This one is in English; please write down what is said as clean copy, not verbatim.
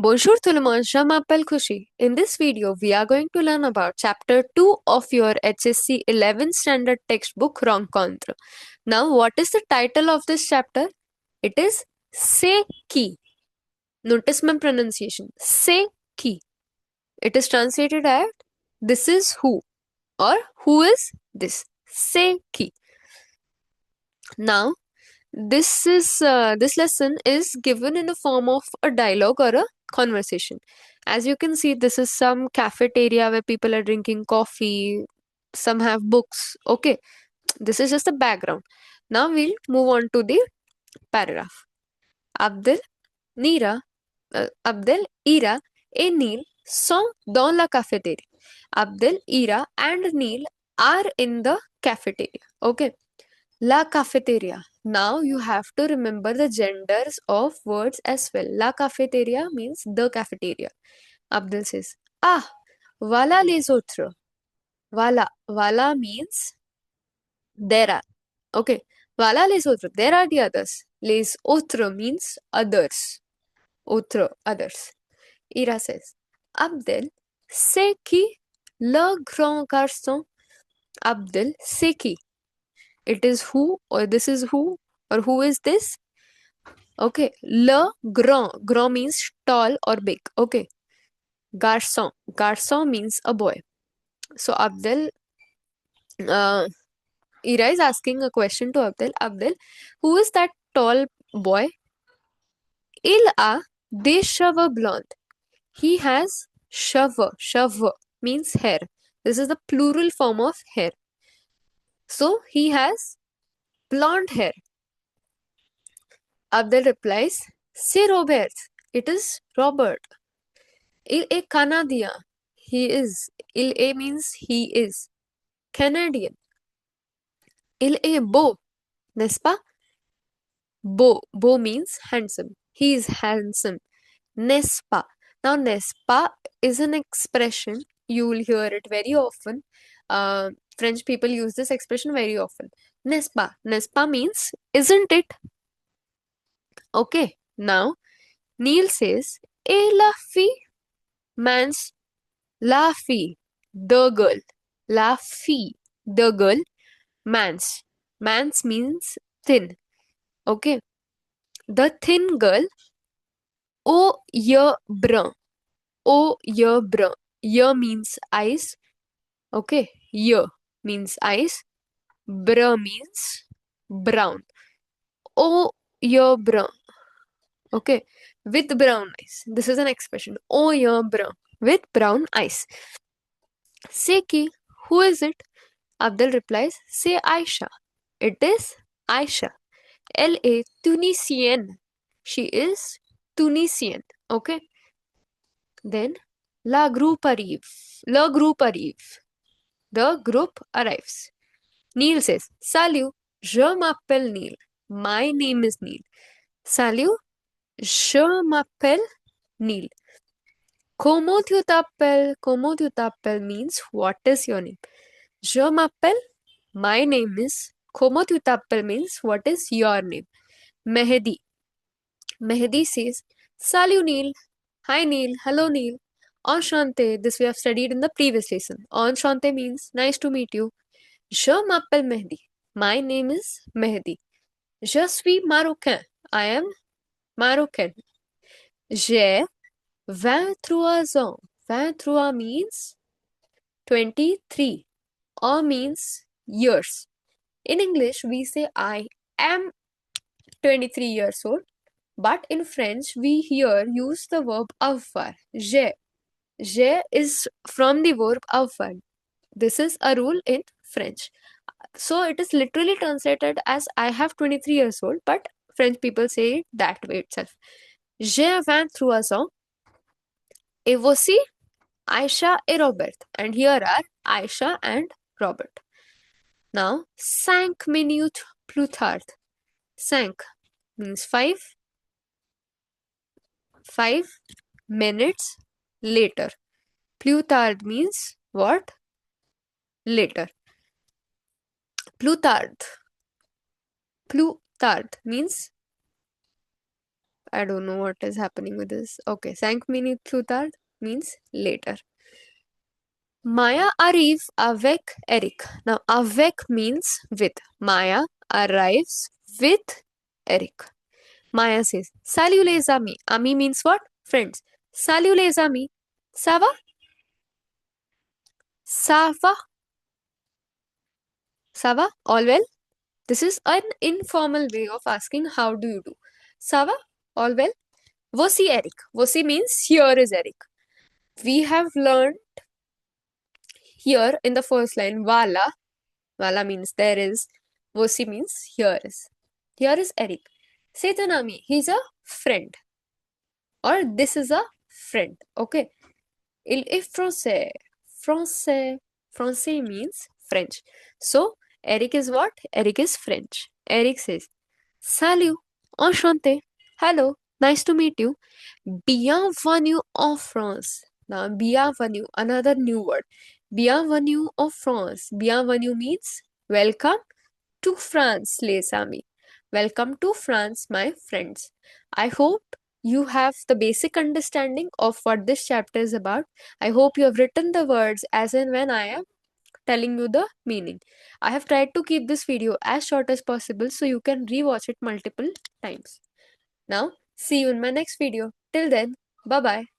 Bonjour tout le monde, je m'appelle Khushi. In this video, we are going to learn about chapter 2 of your HSC 11th standard textbook Rencontre. Now, what is the title of this chapter? It is C'est qui. Notice my pronunciation. C'est qui. It is translated as this is who or who is this. C'est qui. Now, this lesson is given in the form of a dialogue or a conversation. As you can see, this is some cafeteria where people are drinking coffee, some have books. Okay, this is just the background. Now we'll move on to the paragraph. Abdel, Abdel, Ira et Neil sont dans la cafétéria. Abdel, Ira and Neil are in the cafeteria. Okay. La cafeteria. Now you have to remember the genders of words as well. La cafeteria means the cafeteria. Abdul says, Ah, voilà les autres. Voilà means there are. Okay. Voilà les autres. There are the others. Les autres means others. Autres, others. Ira says, Abdel, c'est qui le grand garçon? Abdel, c'est qui? It is who or this is who or who is this? Okay. Le grand. Grand means tall or big. Okay. Garçon. Garçon means a boy. So Abdel, Ira is asking a question to Abdel. Abdel, who is that tall boy? Il a des cheveux blonds. He has cheveux. Cheveux means hair. This is the plural form of hair. So he has blonde hair. Abdel replies, C'est Robert. It is Robert. Il est Canadien. He is. Il est means he is. Canadian. Il est beau. N'est-ce pas? Beau. Beau means handsome. He is handsome. N'est-ce pas? Now, n'est-ce pas is an expression. You will hear it very often. French people use this expression very often. N'est-ce pas? N'est-ce pas means isn't it? Okay. Now, Neil says, Et la fille? Means la fille, the girl. La fille, the girl. Mans. Mans means thin. Okay. The thin girl. Au yeux brun. Au yeux brun. Yeux means eyes. Okay. Yeux means eyes. Brun means brown. Au yeux brun. Okay. With brown eyes. This is an expression. Au yeux brun. With brown eyes. C'est qui? Who is it? Abdel replies, C'est Aisha. It is Aisha. Elle est Tunisienne. She is Tunisian. Okay. Then, la groupe arrive. Le groupe arrive. The group arrives. Neil says, Salut, je m'appelle Neil. My name is Neil. Salut, je m'appelle Neil. Comment tu t'appelles? Comment tu t'appelles means what is your name? Je m'appelle. My name is. Comment tu t'appelles means what is your name? Mehdi. Mehdi says, Salut Neil. Hi Neil. Hello Neil. Enchanté. This we have studied in the previous lesson. Enchanté means nice to meet you. Je m'appelle Mehdi. My name is Mehdi. Je suis marocain. I am Marocan. J'ai 23 ans. 23 means 23. Or means years. In English, we say I am 23 years old. But in French, we here use the verb avoir. J'ai. J'ai is from the verb avoir. This is a rule in French. So it is literally translated as I have 23 years old, but French people say it that way itself. J'ai 23 ans. Et voici Aisha et Robert. And here are Aisha and Robert. Now, 5 minutes plus tard. 5 means 5. 5 minutes later. Plus tard means what? Later. Plus tard. Plus tard means I don't know what is happening with this. Okay, 5 minutes means later. Maya arrive avec Eric. Now, avec means with. Maya arrives with Eric. Maya says, Salut les amis. Ami means what? Friends. Salut les amis. Ça va? Ça va? Ça va? All well? This is an informal way of asking how do you do. Ça va? All well? Voici Eric. Voici means here is Eric. We have learned here in the first line wala. Wala means there is. Voici means here is. Here is Eric. C'est un ami. He's a friend. Or this is a friend. Okay. Il est français. Français. Français means French. So, Eric is what? Eric is French. Eric says, Salut, enchanté. Hello, nice to meet you. Bienvenue en France. Now, bienvenue, another new word. Bienvenue en France. Bienvenue means welcome to France, les amis. Welcome to France, my friends. I hope you have the basic understanding of what this chapter is about. I hope you have written the words as and when I am telling you the meaning. I have tried to keep this video as short as possible so you can rewatch it multiple times. Now, see you in my next video. Till then, bye bye.